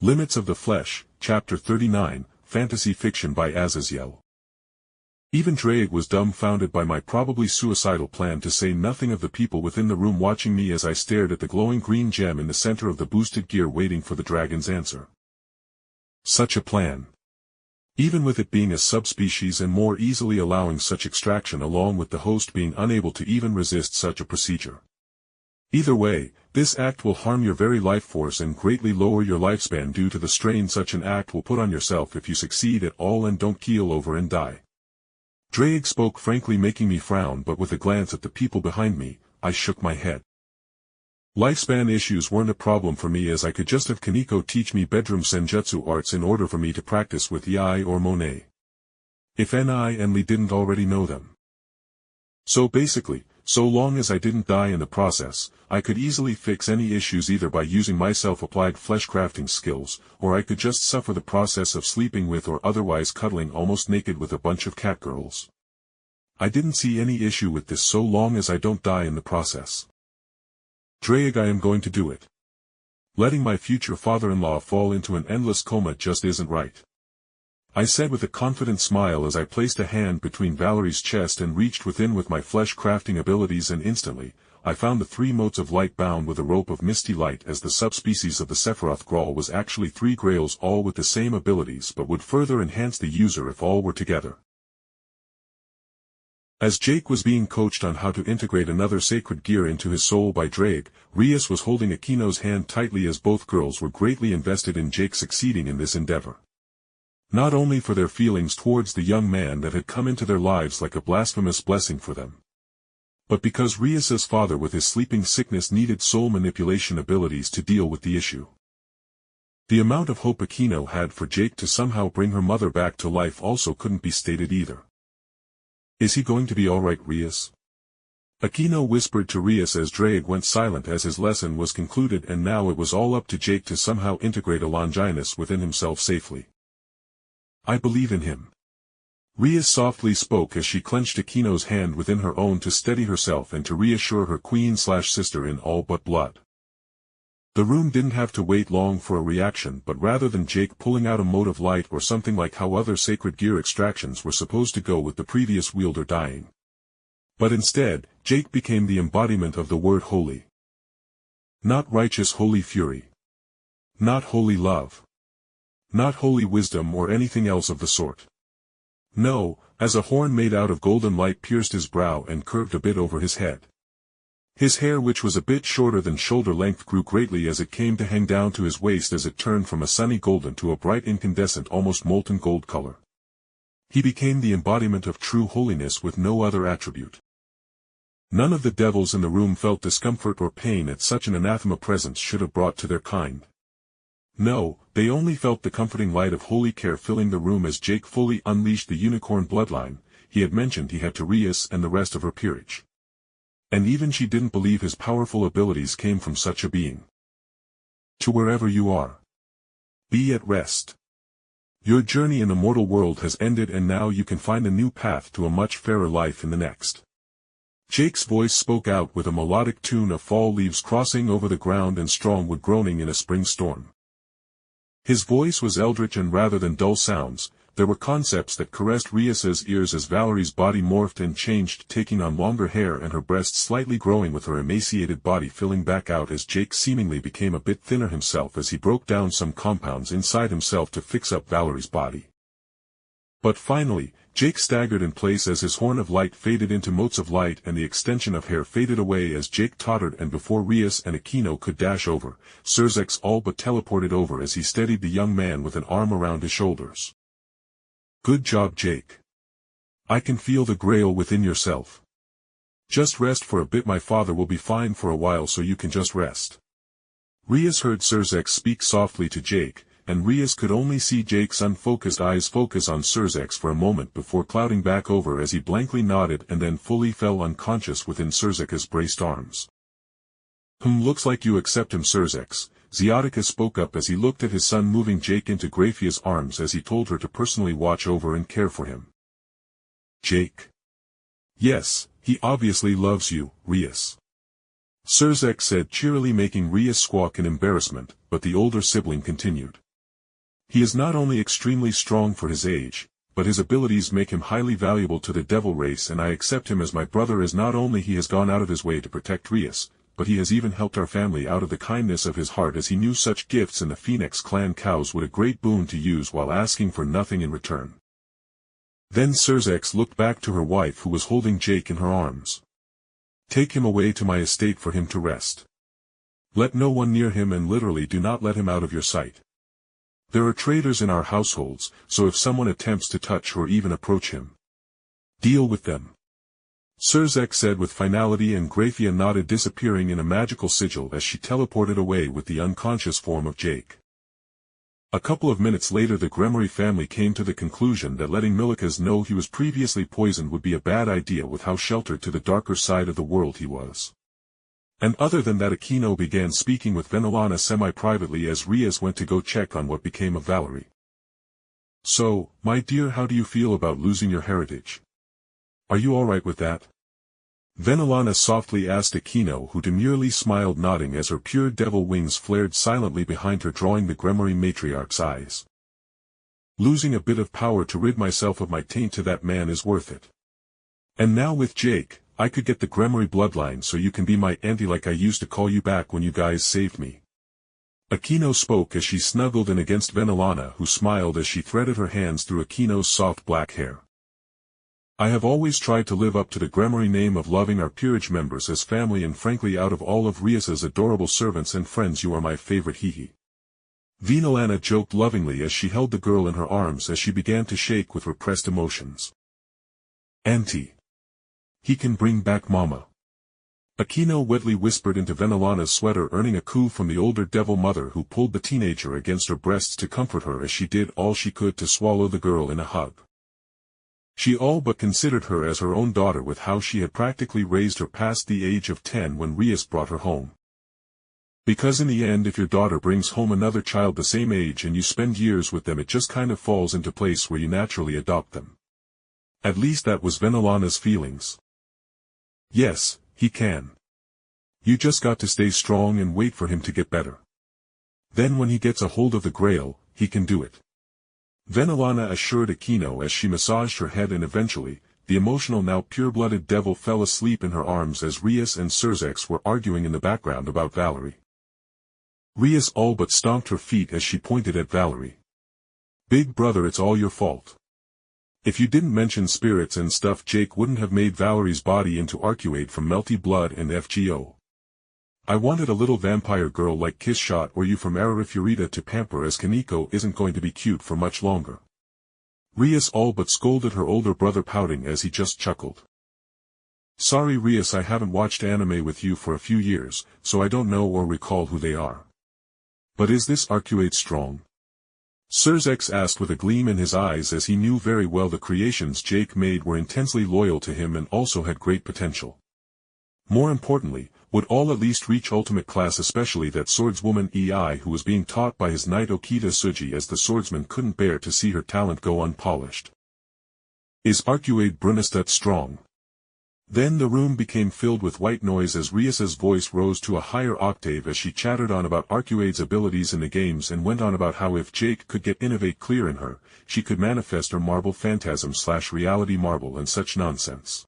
Limits of the Flesh, Chapter 39, Fantasy Fiction by Azazyel. Even Ddraig was dumbfounded by my probably suicidal plan, to say nothing of the people within the room watching me as I stared at the glowing green gem in the center of the boosted gear, waiting for the dragon's answer. Such a plan. Even with it being a subspecies and more easily allowing such extraction, along with the host being unable to even resist such a procedure. Either way, this act will harm your very life force and greatly lower your lifespan due to the strain such an act will put on yourself if you succeed at all and don't keel over and die. Ddraig spoke frankly, making me frown, but with a glance at the people behind me, I shook my head. Lifespan issues weren't a problem for me, as I could just have Kaneko teach me bedroom senjutsu arts in order for me to practice with Yai or Monet. If Ni and Li didn't already know them. So basically, so long as I didn't die in the process, I could easily fix any issues either by using my self-applied flesh crafting skills, or I could just suffer the process of sleeping with or otherwise cuddling almost naked with a bunch of catgirls. I didn't see any issue with this so long as I don't die in the process. Ddraig, I am going to do it. Letting my future father-in-law fall into an endless coma just isn't right. I said with a confident smile as I placed a hand between Valerie's chest and reached within with my flesh crafting abilities, and instantly, I found the 3 motes of light bound with a rope of misty light, as the subspecies of the Sephiroth Grawl was actually 3 grails, all with the same abilities, but would further enhance the user if all were together. As Jake was being coached on how to integrate another sacred gear into his soul by Ddraig, Rias was holding Akino's hand tightly, as both girls were greatly invested in Jake succeeding in this endeavor. Not only for their feelings towards the young man that had come into their lives like a blasphemous blessing for them, but because Rias's father with his sleeping sickness needed soul manipulation abilities to deal with the issue. The amount of hope Akino had for Jake to somehow bring her mother back to life also couldn't be stated either. Is he going to be alright, Rias? Akino whispered to Rias as Ddraig went silent as his lesson was concluded, and now it was all up to Jake to somehow integrate a Longinus within himself safely. I believe in him. Rias softly spoke as she clenched Akino's hand within her own to steady herself and to reassure her queen/sister in all but blood. The room didn't have to wait long for a reaction, but rather than Jake pulling out a mote of light or something like how other sacred gear extractions were supposed to go with the previous wielder dying. But instead, Jake became the embodiment of the word holy. Not righteous holy fury. Not holy love. Not holy wisdom or anything else of the sort. No, as a horn made out of golden light pierced his brow and curved a bit over his head. His hair, which was a bit shorter than shoulder length, grew greatly as it came to hang down to his waist, as it turned from a sunny golden to a bright incandescent almost molten gold color. He became the embodiment of true holiness with no other attribute. None of the devils in the room felt discomfort or pain at such an anathema presence should have brought to their kind. No, they only felt the comforting light of holy care filling the room as Jake fully unleashed the unicorn bloodline he had mentioned he had to Rias and the rest of her peerage. And even she didn't believe his powerful abilities came from such a being. To wherever you are, be at rest. Your journey in the mortal world has ended, and now you can find a new path to a much fairer life in the next. Jake's voice spoke out with a melodic tune of fall leaves crossing over the ground and strong wood groaning in a spring storm. His voice was eldritch, and rather than dull sounds, there were concepts that caressed Rias's ears as Valerie's body morphed and changed, taking on longer hair and her breasts slightly growing, with her emaciated body filling back out as Jake seemingly became a bit thinner himself as he broke down some compounds inside himself to fix up Valerie's body. But finally, Jake staggered in place as his horn of light faded into motes of light and the extension of hair faded away as Jake tottered, and before Rias and Akino could dash over, Surzex all but teleported over as he steadied the young man with an arm around his shoulders. Good job, Jake. I can feel the grail within yourself. Just rest for a bit, my father will be fine for a while, so you can just rest. Rias heard Surzex speak softly to Jake, and Rias could only see Jake's unfocused eyes focus on Surzex for a moment before clouding back over as he blankly nodded and then fully fell unconscious within Surzex's braced arms. Looks like you accept him, Surzex, Zeotica spoke up as he looked at his son, moving Jake into Graphia's arms as he told her to personally watch over and care for him. Jake? Yes, he obviously loves you, Rias. Surzex said cheerily, making Rias squawk in embarrassment, but the older sibling continued. He is not only extremely strong for his age, but his abilities make him highly valuable to the devil race, and I accept him as my brother, as not only he has gone out of his way to protect Rias, but he has even helped our family out of the kindness of his heart, as he knew such gifts in the Phoenix clan cows would a great boon to use while asking for nothing in return. Then Surzex looked back to her wife, who was holding Jake in her arms. Take him away to my estate for him to rest. Let no one near him, and literally do not let him out of your sight. There are traitors in our households, so if someone attempts to touch or even approach him, deal with them. Surzex said with finality, and Graphia nodded, disappearing in a magical sigil as she teleported away with the unconscious form of Jake. A couple of minutes later, the Gremory family came to the conclusion that letting Milikas know he was previously poisoned would be a bad idea, with how sheltered to the darker side of the world he was. And other than that, Aquino began speaking with Venelana semi-privately as Rias went to go check on what became of Valerie. So, my dear, how do you feel about losing your heritage? Are you alright with that? Venelana softly asked Aquino, who demurely smiled, nodding as her pure devil wings flared silently behind her, drawing the Gremory matriarch's eyes. Losing a bit of power to rid myself of my taint to that man is worth it. And now with Jake, I could get the Gremory bloodline, so you can be my auntie like I used to call you back when you guys saved me. Aquino spoke as she snuggled in against Venelana, who smiled as she threaded her hands through Aquino's soft black hair. I have always tried to live up to the Gremory name of loving our peerage members as family, and frankly, out of all of Rias's adorable servants and friends, you are my favorite, hee. Venelana joked lovingly as she held the girl in her arms as she began to shake with repressed emotions. Auntie. He can bring back Mama. Aquino wetly whispered into Venelana's sweater, earning a coo from the older devil mother, who pulled the teenager against her breasts to comfort her as she did all she could to swallow the girl in a hug. She all but considered her as her own daughter, with how she had practically raised her past the age of 10 when Rias brought her home. Because in the end, if your daughter brings home another child the same age and you spend years with them, it just kind of falls into place where you naturally adopt them. At least that was Venelana's feelings. Yes, he can. You just got to stay strong and wait for him to get better. Then when he gets a hold of the Grail, he can do it. Venelana assured Aquino as she massaged her head, and eventually, the emotional, now pure-blooded devil fell asleep in her arms as Rias and Surzex were arguing in the background about Valerie. Rias all but stomped her feet as she pointed at Valerie. Big brother, it's all your fault. If you didn't mention spirits and stuff, Jake wouldn't have made Valerie's body into Arcuate from Melty Blood and FGO. I wanted a little vampire girl like Kiss Shot or you from Ararifurita to pamper, as Kaneko isn't going to be cute for much longer. Rias all but scolded her older brother, pouting as he just chuckled. Sorry Rias, I haven't watched anime with you for a few years, so I don't know or recall who they are. But is this Arcuate strong? Surzex asked with a gleam in his eyes, as he knew very well the creations Jake made were intensely loyal to him and also had great potential. More importantly, would all at least reach ultimate class, especially that swordswoman EI who was being taught by his knight Okita Tsuji, as the swordsman couldn't bear to see her talent go unpolished. Is Arcuate Brunestad strong? Then the room became filled with white noise as Rias's voice rose to a higher octave as she chattered on about Arcuate's abilities in the games, and went on about how if Jake could get Innovate clear in her, she could manifest her marble phantasm / reality marble and such nonsense.